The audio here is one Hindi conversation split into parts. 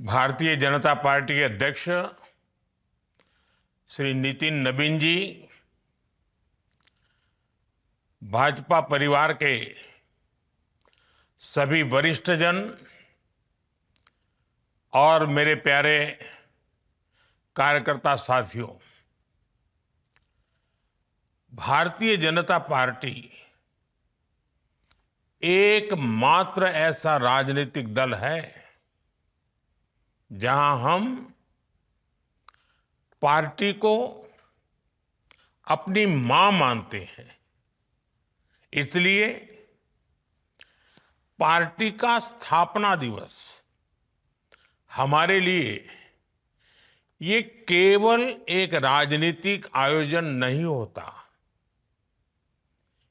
भारतीय जनता पार्टी के अध्यक्ष श्री नितिन नवीन जी, भाजपा परिवार के सभी वरिष्ठ जन और मेरे प्यारे कार्यकर्ता साथियों, भारतीय जनता पार्टी एकमात्र ऐसा राजनीतिक दल है जहां हम पार्टी को अपनी मां मानते हैं। इसलिए पार्टी का स्थापना दिवस हमारे लिए ये केवल एक राजनीतिक आयोजन नहीं होता,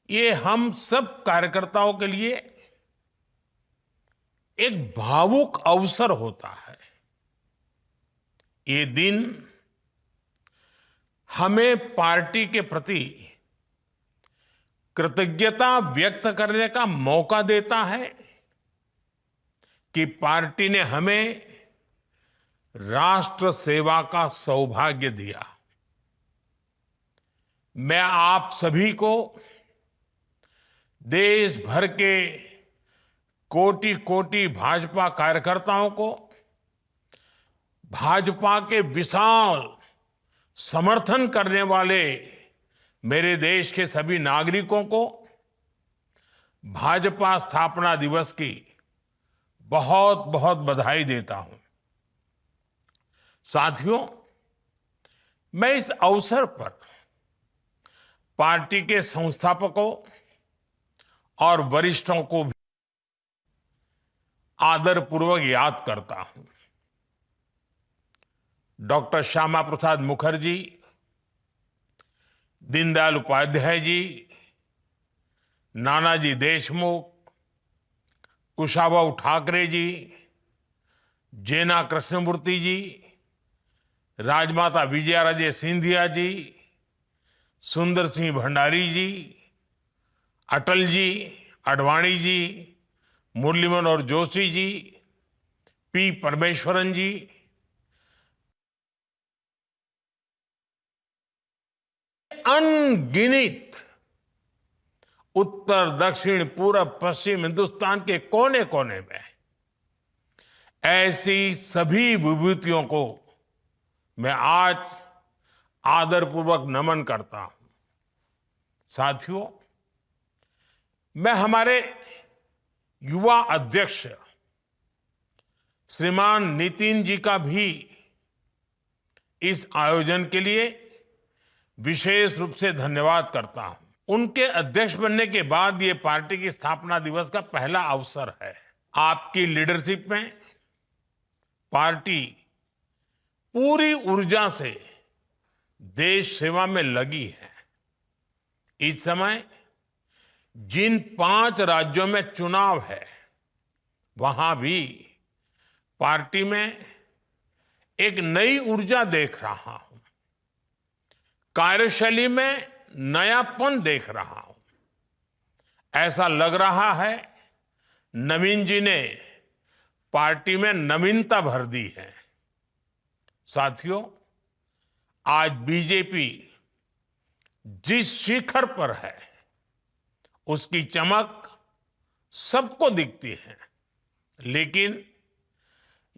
ये हम सब कार्यकर्ताओं के लिए एक भावुक अवसर होता है। ये दिन हमें पार्टी के प्रति कृतज्ञता व्यक्त करने का मौका देता है कि पार्टी ने हमें राष्ट्र सेवा का सौभाग्य दिया। मैं आप सभी को, देश भर के कोटि कोटि भाजपा कार्यकर्ताओं को, भाजपा के विशाल समर्थन करने वाले मेरे देश के सभी नागरिकों को भाजपा स्थापना दिवस की बहुत बहुत बधाई देता हूं। साथियों, मैं इस अवसर पर पार्टी के संस्थापकों और वरिष्ठों को भी आदरपूर्वक याद करता हूं। डॉक्टर श्यामा प्रसाद मुखर्जी, दीनदयाल उपाध्याय जी, नानाजी देशमुख, कुशाभाऊ ठाकरे जी, जेना कृष्णमूर्ति जी, राजमाता विजयाराजे सिंधिया जी, सुंदर सिंह भंडारी जी, अटल जी, आडवाणी जी, मुरली मनोहर जोशी जी, पी परमेश्वरन जी, अनगिनत उत्तर, दक्षिण, पूरब, पश्चिम हिंदुस्तान के कोने कोने में ऐसी सभी विभूतियों को मैं आज आदरपूर्वक नमन करता हूं। साथियों, मैं हमारे युवा अध्यक्ष श्रीमान नितिन जी का भी इस आयोजन के लिए विशेष रूप से धन्यवाद करता हूं। उनके अध्यक्ष बनने के बाद ये पार्टी की स्थापना दिवस का पहला अवसर है। आपकी लीडरशिप में पार्टी पूरी ऊर्जा से देश सेवा में लगी है। इस समय जिन 5 राज्यों में चुनाव है, वहां भी पार्टी में एक नई ऊर्जा देख रहा हूं, कार्यशैली में नयापन देख रहा हूं। ऐसा लग रहा है नवीन जी ने पार्टी में नवीनता भर दी है। साथियों, आज बीजेपी जिस शिखर पर है उसकी चमक सबको दिखती है, लेकिन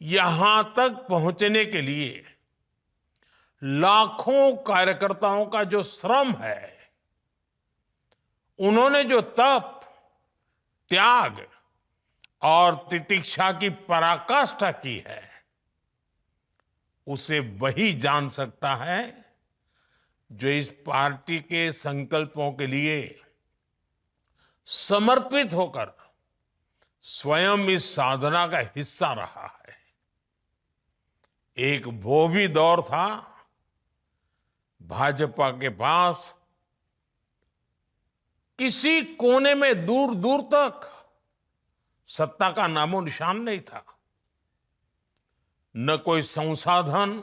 यहां तक पहुंचने के लिए लाखों कार्यकर्ताओं का जो श्रम है, उन्होंने जो तप, त्याग और तितिक्षा की पराकाष्ठा की है, उसे वही जान सकता है जो इस पार्टी के संकल्पों के लिए समर्पित होकर स्वयं इस साधना का हिस्सा रहा है। एक वो भी दौर था भाजपा के पास किसी कोने में दूर दूर तक सत्ता का नामो निशान नहीं था, न कोई संसाधन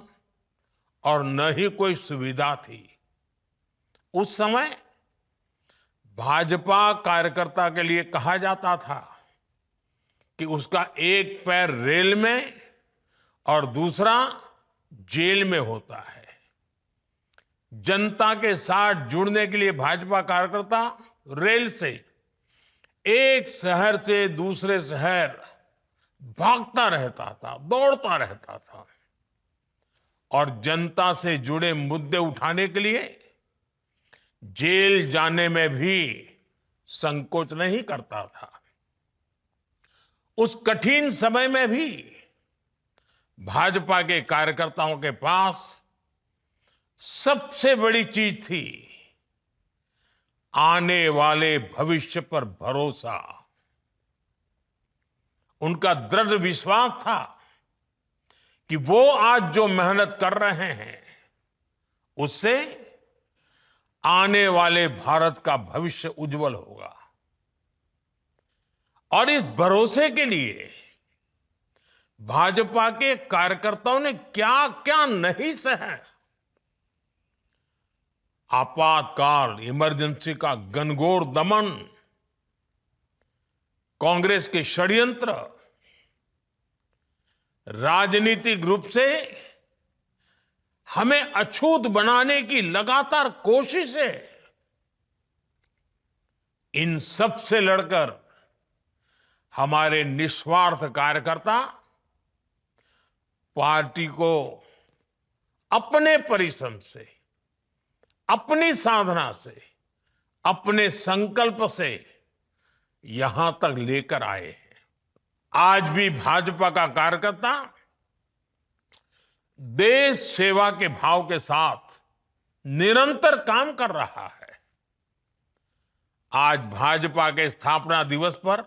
और न ही कोई सुविधा थी। उस समय भाजपा कार्यकर्ता के लिए कहा जाता था कि उसका एक पैर रेल में और दूसरा जेल में होता है। जनता के साथ जुड़ने के लिए भाजपा कार्यकर्ता रेल से एक शहर से दूसरे शहर भागता रहता था, दौड़ता रहता था और जनता से जुड़े मुद्दे उठाने के लिए जेल जाने में भी संकोच नहीं करता था। उस कठिन समय में भी भाजपा के कार्यकर्ताओं के पास सबसे बड़ी चीज थी आने वाले भविष्य पर भरोसा। उनका दृढ़ विश्वास था कि वो आज जो मेहनत कर रहे हैं उससे आने वाले भारत का भविष्य उज्जवल होगा। और इस भरोसे के लिए भाजपा के कार्यकर्ताओं ने क्या क्या नहीं सहा। आपातकाल, इमरजेंसी का घनघोर दमन, कांग्रेस के षड्यंत्र, राजनीतिक रूप से हमें अछूत बनाने की लगातार कोशिशें, इन सब से लड़कर हमारे निस्वार्थ कार्यकर्ता पार्टी को अपने परिश्रम से, अपनी साधना से, अपने संकल्प से यहां तक लेकर आए हैं। आज भी भाजपा का कार्यकर्ता देश सेवा के भाव के साथ निरंतर काम कर रहा है। आज भाजपा के स्थापना दिवस पर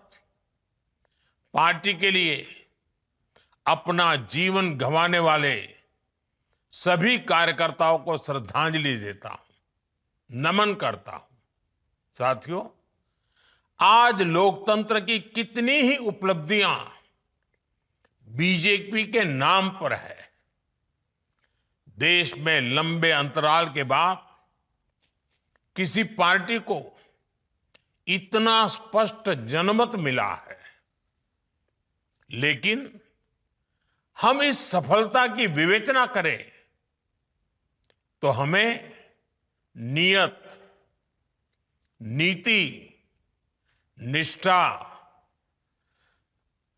पार्टी के लिए अपना जीवन गंवाने वाले सभी कार्यकर्ताओं को श्रद्धांजलि देता हूं, नमन करता हूं। साथियों, आज लोकतंत्र की कितनी ही उपलब्धियां बीजेपी के नाम पर है। देश में लंबे अंतराल के बाद किसी पार्टी को इतना स्पष्ट जनमत मिला है, लेकिन हम इस सफलता की विवेचना करें तो हमें नियत, नीति, निष्ठा,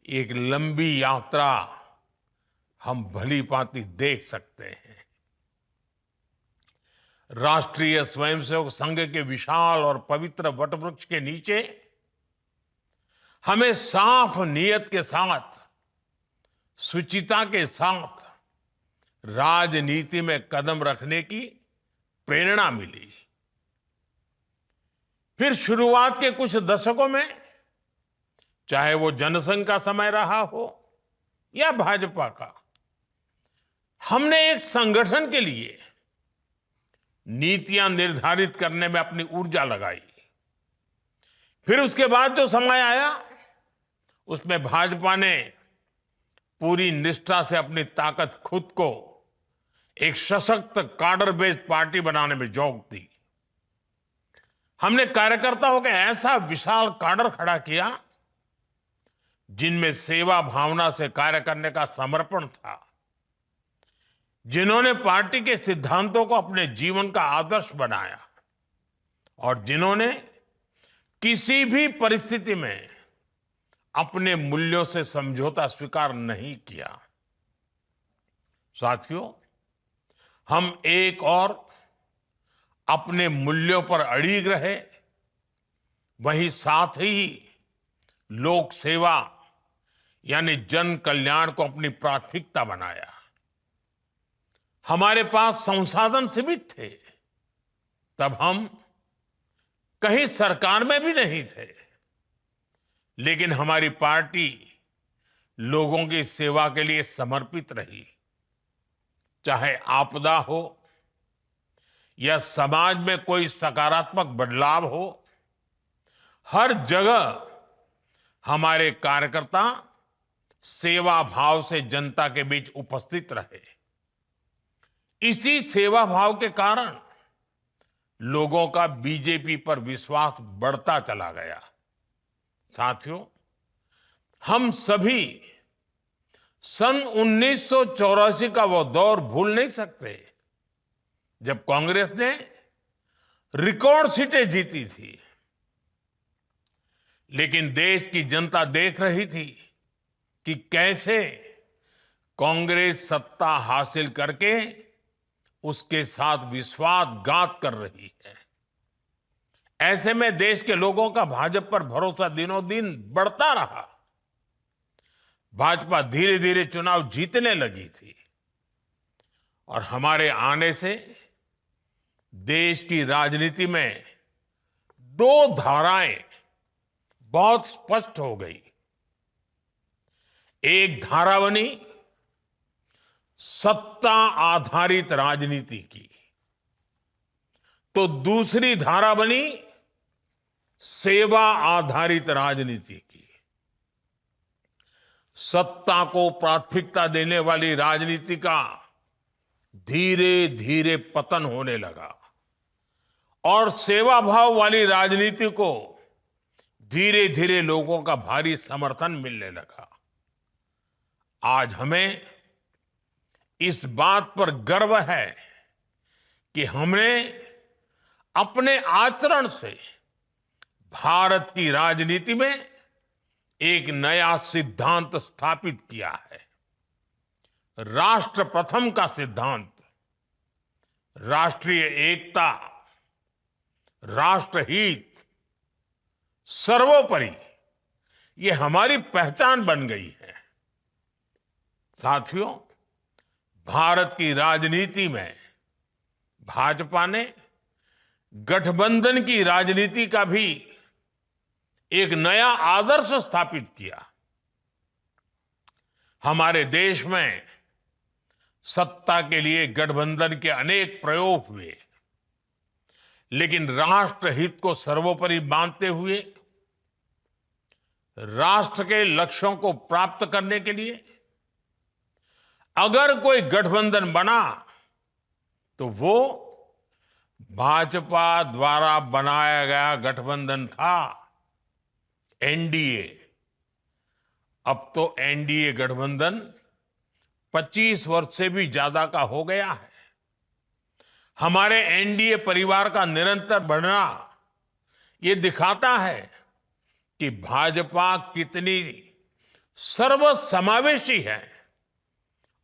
एक लंबी यात्रा हम भली भांति देख सकते हैं। राष्ट्रीय स्वयंसेवक संघ के विशाल और पवित्र वटवृक्ष के नीचे हमें साफ नियत के साथ, शुचिता के साथ राजनीति में कदम रखने की प्रेरणा मिली। फिर शुरुआत के कुछ दशकों में, चाहे वो जनसंघ का समय रहा हो या भाजपा का, हमने एक संगठन के लिए नीतियां निर्धारित करने में अपनी ऊर्जा लगाई। फिर उसके बाद जो समय आया उसमें भाजपा ने पूरी निष्ठा से अपनी ताकत खुद को एक सशक्त काडर बेस्ड पार्टी बनाने में झोंक दी। हमने कार्यकर्ताओं का ऐसा विशाल काडर खड़ा किया जिनमें सेवा भावना से कार्य करने का समर्पण था, जिन्होंने पार्टी के सिद्धांतों को अपने जीवन का आदर्श बनाया और जिन्होंने किसी भी परिस्थिति में अपने मूल्यों से समझौता स्वीकार नहीं किया। साथियों, हम एक और अपने मूल्यों पर अड़िग रहे, वहीं साथ ही लोक सेवा यानी जन कल्याण को अपनी प्राथमिकता बनाया। हमारे पास संसाधन सीमित थे, तब हम कहीं सरकार में भी नहीं थे, लेकिन हमारी पार्टी लोगों की सेवा के लिए समर्पित रही। चाहे आपदा हो या समाज में कोई सकारात्मक बदलाव हो, हर जगह हमारे कार्यकर्ता सेवा भाव से जनता के बीच उपस्थित रहे। इसी सेवा भाव के कारण लोगों का बीजेपी पर विश्वास बढ़ता चला गया। साथियों, हम सभी सन 1984 का वो दौर भूल नहीं सकते, जब कांग्रेस ने रिकॉर्ड सीटें जीती थी। लेकिन देश की जनता देख रही थी कि कैसे कांग्रेस सत्ता हासिल करके उसके साथ विश्वासघात कर रही है। ऐसे में देश के लोगों का भाजपा पर भरोसा दिनों दिन बढ़ता रहा। भाजपा धीरे धीरे चुनाव जीतने लगी थी और हमारे आने से देश की राजनीति में दो धाराएं बहुत स्पष्ट हो गई। एक धारा बनी सत्ता आधारित राजनीति की, तो दूसरी धारा बनी सेवा आधारित राजनीति की। सत्ता को प्राथमिकता देने वाली राजनीति का धीरे धीरे पतन होने लगा और सेवा भाव वाली राजनीति को धीरे धीरे लोगों का भारी समर्थन मिलने लगा। आज हमें इस बात पर गर्व है कि हमने अपने आचरण से भारत की राजनीति में एक नया सिद्धांत स्थापित किया है। राष्ट्र प्रथम का सिद्धांत, राष्ट्रीय एकता, राष्ट्रहित, सर्वोपरि, ये हमारी पहचान बन गई है। साथियों, भारत की राजनीति में भाजपा ने गठबंधन की राजनीति का भी एक नया आदर्श स्थापित किया। हमारे देश में सत्ता के लिए गठबंधन के अनेक प्रयोग हुए, लेकिन राष्ट्रहित को सर्वोपरि मानते हुए राष्ट्र के लक्ष्यों को प्राप्त करने के लिए अगर कोई गठबंधन बना तो वो भाजपा द्वारा बनाया गया गठबंधन था, एनडीए। अब तो एनडीए गठबंधन 25 वर्ष से भी ज्यादा का हो गया है। हमारे एनडीए परिवार का निरंतर बढ़ना ये दिखाता है कि भाजपा कितनी सर्वसमावेशी है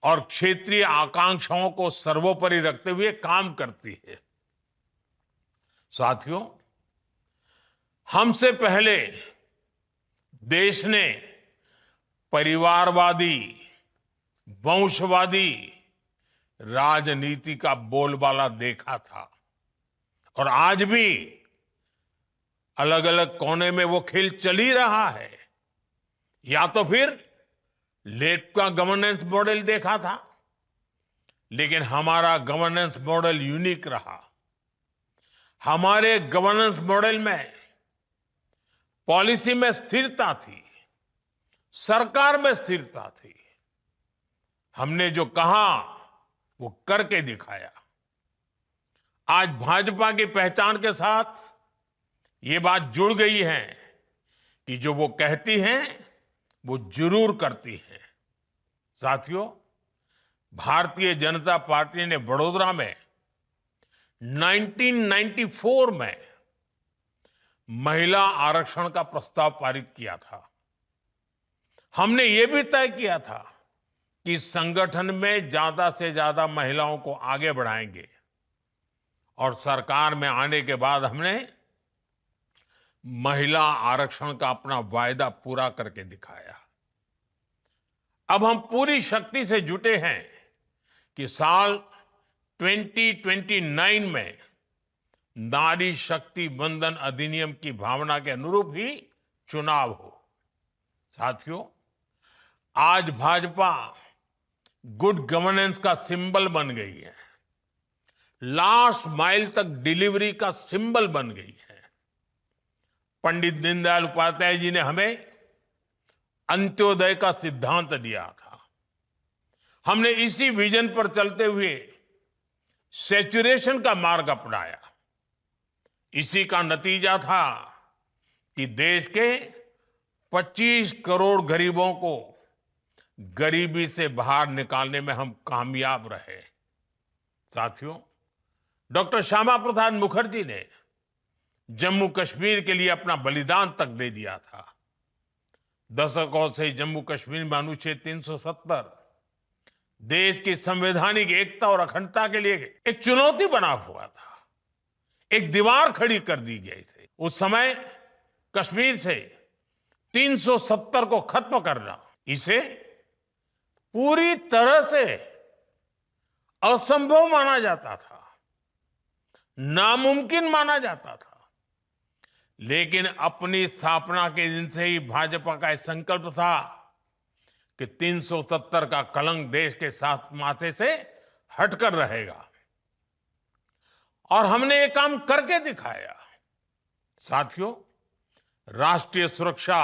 और क्षेत्रीय आकांक्षाओं को सर्वोपरि रखते हुए काम करती है। साथियों, हमसे पहले देश ने परिवारवादी, वंशवादी राजनीति का बोलबाला देखा था और आज भी अलग अलग कोने में वो खेल चल ही रहा है। या तो फिर लेफ्ट का गवर्नेंस मॉडल देखा था, लेकिन हमारा गवर्नेंस मॉडल यूनिक रहा। हमारे गवर्नेंस मॉडल में पॉलिसी में स्थिरता थी, सरकार में स्थिरता थी। हमने जो कहा वो करके दिखाया। आज भाजपा की पहचान के साथ ये बात जुड़ गई है कि जो वो कहती हैं वो जरूर करती हैं। साथियों, भारतीय जनता पार्टी ने वडोदरा में 1994 में महिला आरक्षण का प्रस्ताव पारित किया था। हमने ये भी तय किया था कि संगठन में ज्यादा से ज्यादा महिलाओं को आगे बढ़ाएंगे और सरकार में आने के बाद हमने महिला आरक्षण का अपना वायदा पूरा करके दिखाया। अब हम पूरी शक्ति से जुटे हैं कि साल 2029 में नारी शक्ति वंदन अधिनियम की भावना के अनुरूप ही चुनाव हो। साथियों, आज भाजपा गुड गवर्नेंस का सिंबल बन गई है, लास्ट माइल तक डिलीवरी का सिंबल बन गई है। पंडित दीनदयाल उपाध्याय जी ने हमें अंत्योदय का सिद्धांत दिया था। हमने इसी विजन पर चलते हुए सैचुरेशन का मार्ग अपनाया। इसी का नतीजा था कि देश के 25 करोड़ गरीबों को गरीबी से बाहर निकालने में हम कामयाब रहे। साथियों, डॉक्टर श्यामा प्रसाद मुखर्जी ने जम्मू कश्मीर के लिए अपना बलिदान तक दे दिया था। दशकों से जम्मू कश्मीर में अनुच्छेद 370 देश की संवैधानिक एकता और अखंडता के लिए एक चुनौती बना हुआ था। एक दीवार खड़ी कर दी गई थी। उस समय कश्मीर से 370 को खत्म करना, इसे पूरी तरह से असंभव माना जाता था, नामुमकिन माना जाता था। लेकिन अपनी स्थापना के दिन से ही भाजपा का एक संकल्प था कि 370 का कलंक देश के साथ माथे से हटकर रहेगा, और हमने ये काम करके दिखाया। साथियों, राष्ट्रीय सुरक्षा,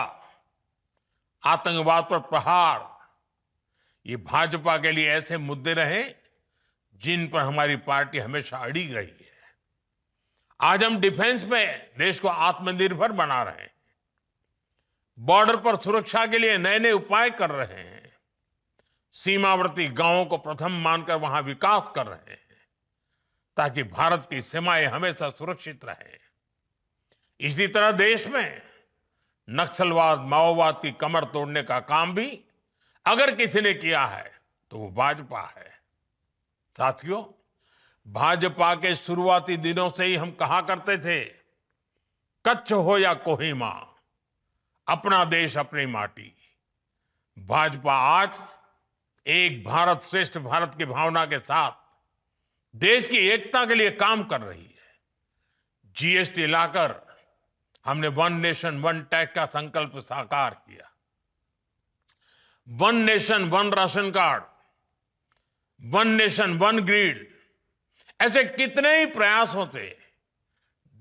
आतंकवाद पर प्रहार, ये भाजपा के लिए ऐसे मुद्दे रहे जिन पर हमारी पार्टी हमेशा अड़ी रही है। आज हम डिफेंस में देश को आत्मनिर्भर बना रहे हैं, बॉर्डर पर सुरक्षा के लिए नए नए उपाय कर रहे हैं, सीमावर्ती गांवों को प्रथम मानकर वहां विकास कर रहे हैं ताकि भारत की सीमाएं हमेशा सुरक्षित रहें। इसी तरह देश में नक्सलवाद, माओवाद की कमर तोड़ने का काम भी अगर किसी ने किया है तो वो भाजपा है। साथियों, भाजपा के शुरुआती दिनों से ही हम कहा करते थे, कच्छ हो या कोहिमा, अपना देश अपनी माटी। भाजपा आज एक भारत श्रेष्ठ भारत की भावना के साथ देश की एकता के लिए काम कर रही है। जीएसटी लाकर हमने वन नेशन वन टैक्स का संकल्प साकार किया। One nation one ration card, one nation one grid, ऐसे कितने ही प्रयासों से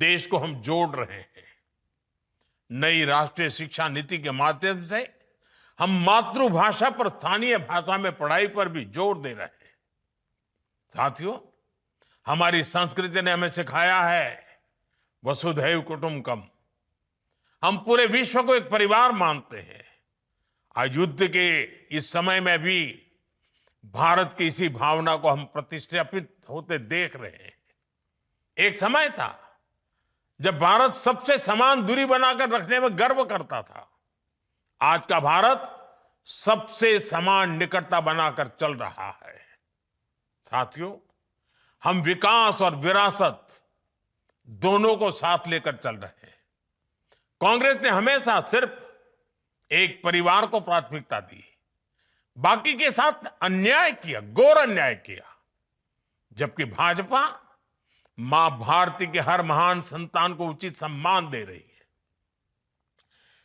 देश को हम जोड़ रहे हैं। नई राष्ट्रीय शिक्षा नीति के माध्यम से हम मातृभाषा पर स्थानीय भाषा में पढ़ाई पर भी जोर दे रहे हैं। साथियों, हमारी संस्कृति ने हमें सिखाया है वसुधैव कुटुंबकम। हम पूरे विश्व को एक परिवार मानते हैं। आज युद्ध के इस समय में भी भारत की इसी भावना को हम प्रतिष्ठापित होते देख रहे हैं। एक समय था जब भारत सबसे समान दूरी बनाकर रखने में गर्व करता था। आज का भारत सबसे समान निकटता बनाकर चल रहा है। साथियों, हम विकास और विरासत दोनों को साथ लेकर चल रहे हैं। कांग्रेस ने हमेशा सिर्फ एक परिवार को प्राथमिकता दी, बाकी के साथ अन्याय किया, घोर अन्याय किया। जबकि भाजपा मां भारती के हर महान संतान को उचित सम्मान दे रही है।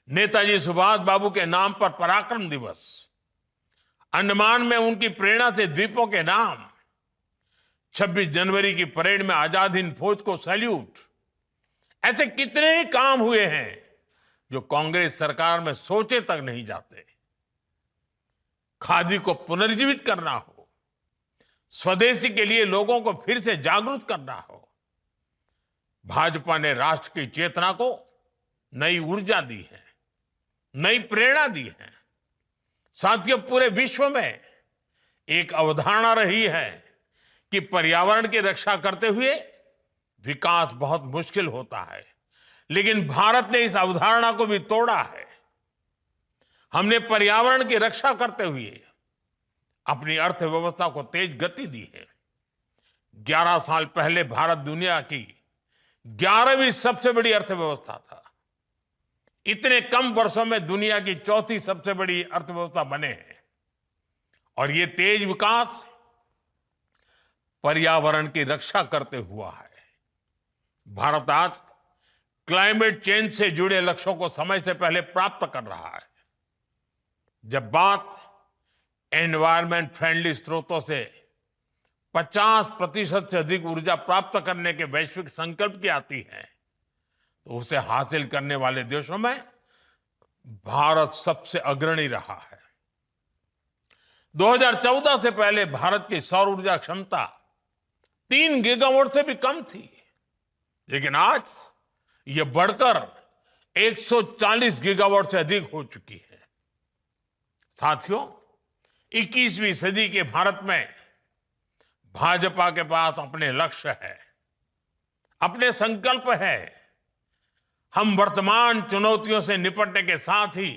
नेताजी सुभाष बाबू के नाम पर पराक्रम दिवस, अंडमान में उनकी प्रेरणा से द्वीपों के नाम, 26 जनवरी की परेड में आजाद हिंद फौज को सैल्यूट, ऐसे कितने ही काम हुए हैं जो कांग्रेस सरकार में सोचे तक नहीं जाते। खादी को पुनर्जीवित करना हो, स्वदेशी के लिए लोगों को फिर से जागरूक करना हो, भाजपा ने राष्ट्र की चेतना को नई ऊर्जा दी है, नई प्रेरणा दी है। साथियों, पूरे विश्व में एक अवधारणा रही है कि पर्यावरण की रक्षा करते हुए विकास बहुत मुश्किल होता है, लेकिन भारत ने इस अवधारणा को भी तोड़ा है। हमने पर्यावरण की रक्षा करते हुए अपनी अर्थव्यवस्था को तेज गति दी है। 11 साल पहले भारत दुनिया की 11वीं सबसे बड़ी अर्थव्यवस्था था। इतने कम वर्षों में दुनिया की 4थी सबसे बड़ी अर्थव्यवस्था बने हैं। और ये तेज विकास पर्यावरण की रक्षा करते हुआ है। भारत आज क्लाइमेट चेंज से जुड़े लक्ष्यों को समय से पहले प्राप्त कर रहा है। जब बात एनवायरमेंट फ्रेंडली स्रोतों से 50% से अधिक ऊर्जा प्राप्त करने के वैश्विक संकल्प की आती है, तो उसे हासिल करने वाले देशों में भारत सबसे अग्रणी रहा है। 2014 से पहले भारत की सौर ऊर्जा क्षमता 3 गीगावाट से भी कम थी, लेकिन आज यह बढ़कर 140 गीगावाट से अधिक हो चुकी है। साथियों, 21वीं सदी के भारत में भाजपा के पास अपने लक्ष्य है, अपने संकल्प है। हम वर्तमान चुनौतियों से निपटने के साथ ही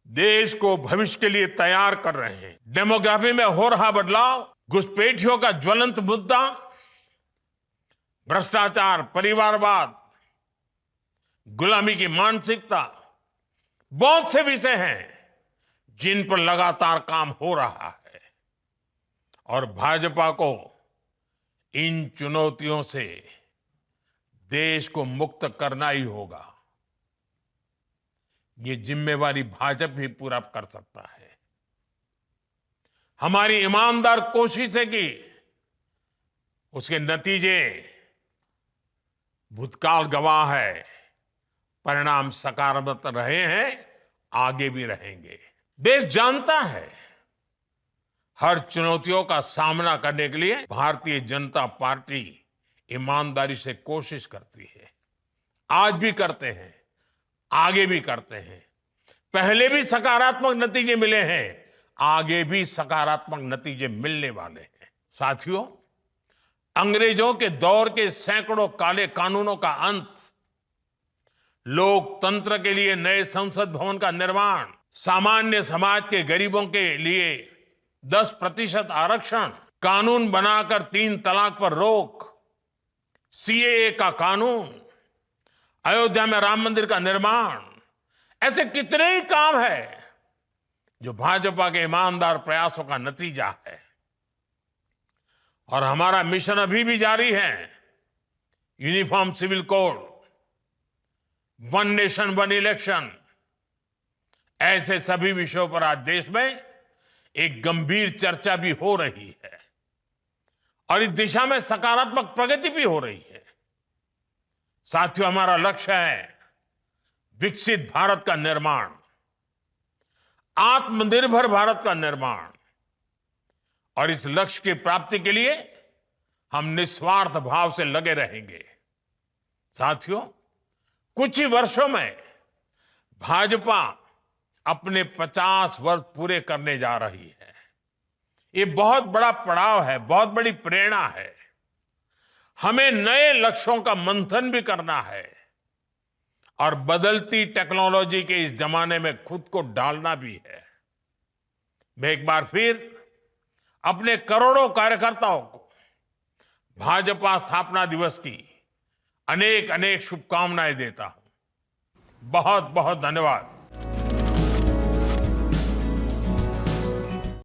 देश को भविष्य के लिए तैयार कर रहे हैं। डेमोग्राफी में हो रहा बदलाव, घुसपैठियों का ज्वलंत मुद्दा, भ्रष्टाचार, परिवारवाद, गुलामी की मानसिकता, बहुत से विषय हैं जिन पर लगातार काम हो रहा है और भाजपा को इन चुनौतियों से देश को मुक्त करना ही होगा। ये जिम्मेवारी भाजपा ही पूरा कर सकता है। हमारी ईमानदार कोशिश है कि उसके नतीजे भूतकाल गवाह है, परिणाम सकारात्मक रहे हैं, आगे भी रहेंगे। देश जानता है हर चुनौतियों का सामना करने के लिए भारतीय जनता पार्टी ईमानदारी से कोशिश करती है। आज भी करते हैं, आगे भी करते हैं। पहले भी सकारात्मक नतीजे मिले हैं, आगे भी सकारात्मक नतीजे मिलने वाले हैं। साथियों, अंग्रेजों के दौर के सैकड़ों काले कानूनों का अंत, लोकतंत्र के लिए नए संसद भवन का निर्माण, सामान्य समाज के गरीबों के लिए 10% आरक्षण, कानून बनाकर 3 तलाक पर रोक, सीएए का कानून, अयोध्या में राम मंदिर का निर्माण, ऐसे कितने ही काम हैं जो भाजपा के ईमानदार प्रयासों का नतीजा है। और हमारा मिशन अभी भी जारी है। Uniform civil code, one nation one election, ऐसे सभी विषयों पर आज देश में एक गंभीर चर्चा भी हो रही है और इस दिशा में सकारात्मक प्रगति भी हो रही है। साथियों, हमारा लक्ष्य है विकसित भारत का निर्माण, आत्मनिर्भर भारत का निर्माण, और इस लक्ष्य की प्राप्ति के लिए हम निस्वार्थ भाव से लगे रहेंगे। साथियों, कुछ ही वर्षों में भाजपा अपने 50 वर्ष पूरे करने जा रही है। ये बहुत बड़ा पड़ाव है, बहुत बड़ी प्रेरणा है। हमें नए लक्ष्यों का मंथन भी करना है और बदलती टेक्नोलॉजी के इस जमाने में खुद को डालना भी है। मैं एक बार फिर अपने करोड़ों कार्यकर्ताओं को भाजपा स्थापना दिवस की अनेक अनेक शुभकामनाएं देता हूं। बहुत बहुत धन्यवाद।